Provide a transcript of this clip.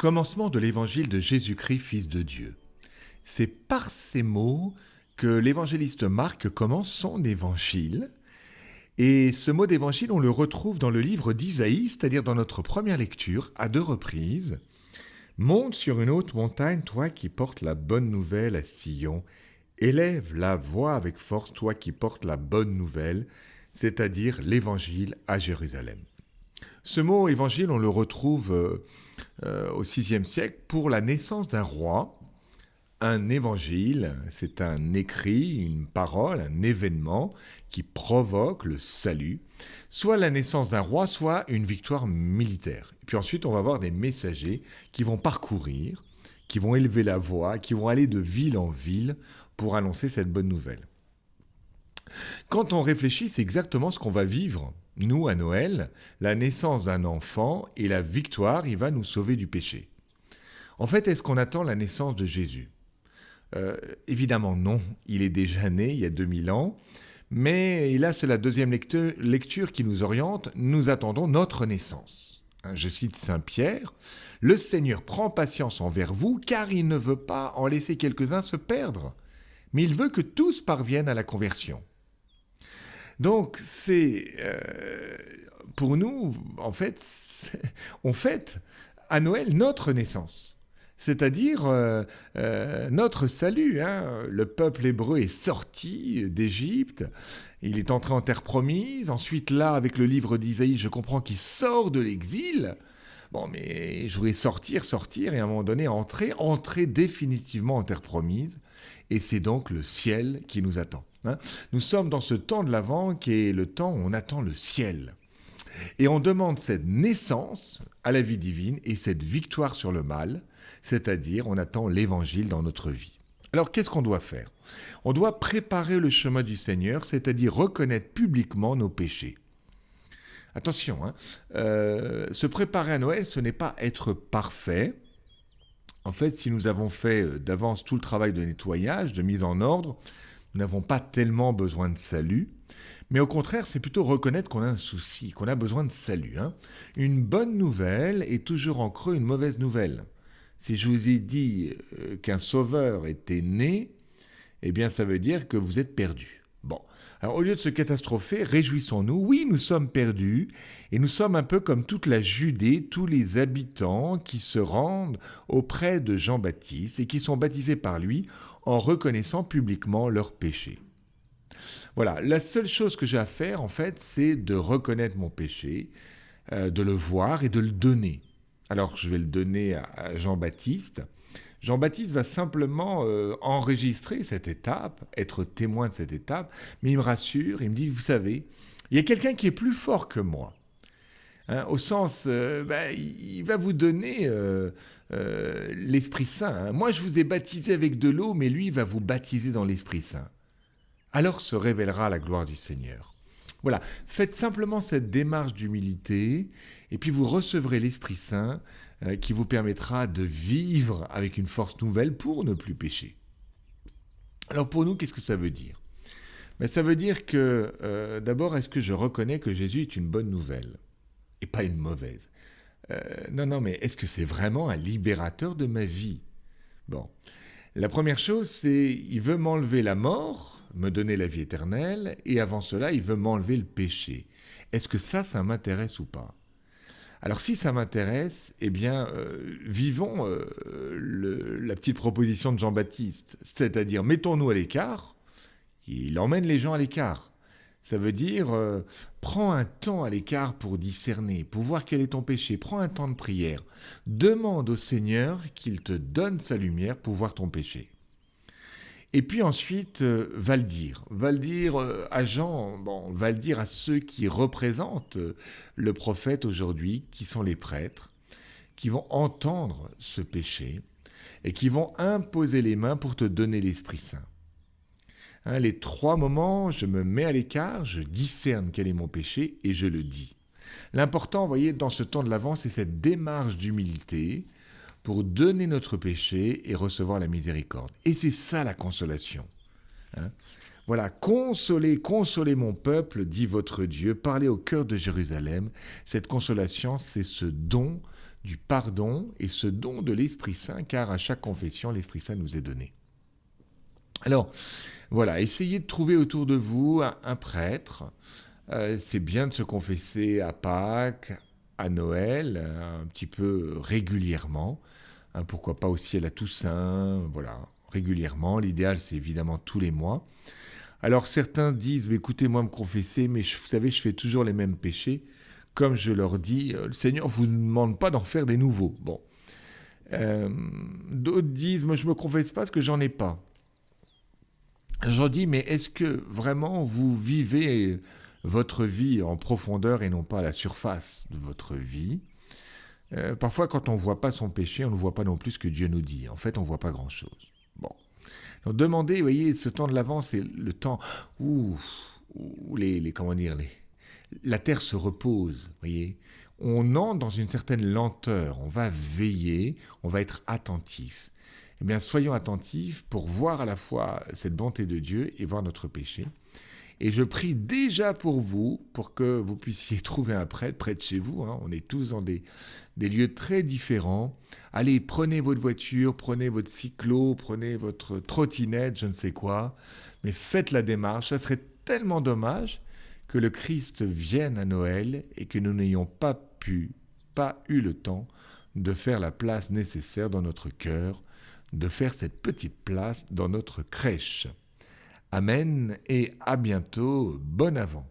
Commencement de l'évangile de Jésus-Christ, Fils de Dieu. C'est par ces mots que l'évangéliste Marc commence son évangile. Et ce mot d'évangile, on le retrouve dans le livre d'Isaïe, c'est-à-dire dans notre première lecture, à 2 reprises. Monte sur une haute montagne, toi qui portes la bonne nouvelle à Sion. Élève la voix avec force, toi qui portes la bonne nouvelle, c'est-à-dire l'évangile à Jérusalem. Ce mot évangile, on le retrouve au VIe siècle pour la naissance d'un roi. Un évangile, c'est un écrit, une parole, un événement qui provoque le salut, soit la naissance d'un roi, soit une victoire militaire. Et puis ensuite, on va avoir des messagers qui vont parcourir, qui vont élever la voix, qui vont aller de ville en ville pour annoncer cette bonne nouvelle. Quand on réfléchit, c'est exactement ce qu'on va vivre. Nous, à Noël, la naissance d'un enfant et la victoire, il va nous sauver du péché. En fait, est-ce qu'on attend la naissance de Jésus ? Évidemment non, il est déjà né il y a 2000 ans, mais et là c'est la deuxième lecture qui nous oriente, nous attendons notre naissance. Je cite Saint Pierre, « Le Seigneur prend patience envers vous, car il ne veut pas en laisser quelques-uns se perdre, mais il veut que tous parviennent à la conversion. » Donc c'est, pour nous, en fait, on fête à Noël notre naissance. C'est-à-dire notre salut. Le peuple hébreu est sorti d'Égypte, il est entré en terre promise, ensuite là, avec le livre d'Isaïe, je comprends qu'il sort de l'exil. Bon, mais je voudrais sortir, et à un moment donné, entrer définitivement en terre promise, et c'est donc le ciel qui nous attend. Nous sommes dans ce temps de l'Avent qui est le temps où on attend le ciel. Et on demande cette naissance à la vie divine et cette victoire sur le mal, c'est-à-dire on attend l'évangile dans notre vie. Alors qu'est-ce qu'on doit faire ? On doit préparer le chemin du Seigneur, c'est-à-dire reconnaître publiquement nos péchés. Attention, se préparer à Noël, ce n'est pas être parfait. En fait, si nous avons fait d'avance tout le travail de nettoyage, de mise en ordre, nous n'avons pas tellement besoin de salut. Mais au contraire, c'est plutôt reconnaître qu'on a un souci, qu'on a besoin de salut. Une bonne nouvelle est toujours en creux une mauvaise nouvelle. Si je vous ai dit qu'un sauveur était né, eh bien ça veut dire que vous êtes perdu. Bon, alors au lieu de se catastropher, réjouissons-nous. Oui, nous sommes perdus et nous sommes un peu comme toute la Judée, tous les habitants qui se rendent auprès de Jean-Baptiste et qui sont baptisés par lui en reconnaissant publiquement leurs péchés. Voilà, la seule chose que j'ai à faire, en fait, c'est de reconnaître mon péché, de le voir et de le donner. Alors, je vais le donner à Jean-Baptiste. Jean-Baptiste va simplement enregistrer cette étape, être témoin de cette étape, mais il me rassure, il me dit, vous savez, il y a quelqu'un qui est plus fort que moi. Au sens, il va vous donner l'Esprit Saint. Moi, je vous ai baptisé avec de l'eau, mais lui, il va vous baptiser dans l'Esprit Saint. Alors se révélera la gloire du Seigneur. Voilà, faites simplement cette démarche d'humilité et puis vous recevrez l'Esprit Saint qui vous permettra de vivre avec une force nouvelle pour ne plus pécher. Alors pour nous, qu'est-ce que ça veut dire ? Ça veut dire que d'abord, est-ce que je reconnais que Jésus est une bonne nouvelle et pas une mauvaise ? Non, mais est-ce que c'est vraiment un libérateur de ma vie ? Bon. La première chose, c'est il veut m'enlever la mort, me donner la vie éternelle, et avant cela, il veut m'enlever le péché. Est-ce que ça m'intéresse ou pas ? Alors si ça m'intéresse, eh bien, vivons la petite proposition de Jean-Baptiste, c'est-à-dire mettons-nous à l'écart, il emmène les gens à l'écart. Ça veut dire, prends un temps à l'écart pour discerner, pour voir quel est ton péché. Prends un temps de prière. Demande au Seigneur qu'il te donne sa lumière pour voir ton péché. Et puis ensuite, va le dire. Va le dire à Jean, va le dire à ceux qui représentent le prophète aujourd'hui, qui sont les prêtres, qui vont entendre ce péché et qui vont imposer les mains pour te donner l'Esprit Saint. Les 3 moments, je me mets à l'écart, je discerne quel est mon péché et je le dis. L'important, vous voyez, dans ce temps de l'Avent, c'est cette démarche d'humilité pour donner notre péché et recevoir la miséricorde. Et c'est ça la consolation. Voilà, consolez mon peuple, dit votre Dieu, parlez au cœur de Jérusalem. Cette consolation, c'est ce don du pardon et ce don de l'Esprit Saint, car à chaque confession, l'Esprit Saint nous est donné. Alors, voilà, essayez de trouver autour de vous un prêtre. C'est bien de se confesser à Pâques, à Noël, un petit peu régulièrement. Pourquoi pas aussi à la Toussaint, voilà, régulièrement. L'idéal, c'est évidemment tous les mois. Alors certains disent, écoutez, moi me confesser, mais vous savez, je fais toujours les mêmes péchés. Comme je leur dis, le Seigneur ne vous demande pas d'en faire des nouveaux. Bon. D'autres disent, moi je ne me confesse pas parce que j'en ai pas. J'en dis, mais est-ce que vraiment vous vivez votre vie en profondeur et non pas à la surface de votre vie? Parfois, quand on ne voit pas son péché, on ne voit pas non plus ce que Dieu nous dit. En fait, on ne voit pas grand-chose. Bon. Donc, demandez, vous voyez, ce temps de l'Avent, c'est le temps où la terre se repose, voyez. On entre dans une certaine lenteur, on va veiller, on va être attentif. Eh bien, soyons attentifs pour voir à la fois cette bonté de Dieu et voir notre péché. Et je prie déjà pour vous, pour que vous puissiez trouver un prêtre près de chez vous. On est tous dans des lieux très différents. Allez, prenez votre voiture, prenez votre cyclo, prenez votre trottinette, je ne sais quoi. Mais faites la démarche. Ça serait tellement dommage que le Christ vienne à Noël et que nous n'ayons pas eu le temps de faire la place nécessaire dans notre cœur, de faire cette petite place dans notre crèche. Amen et à bientôt, bon Avent.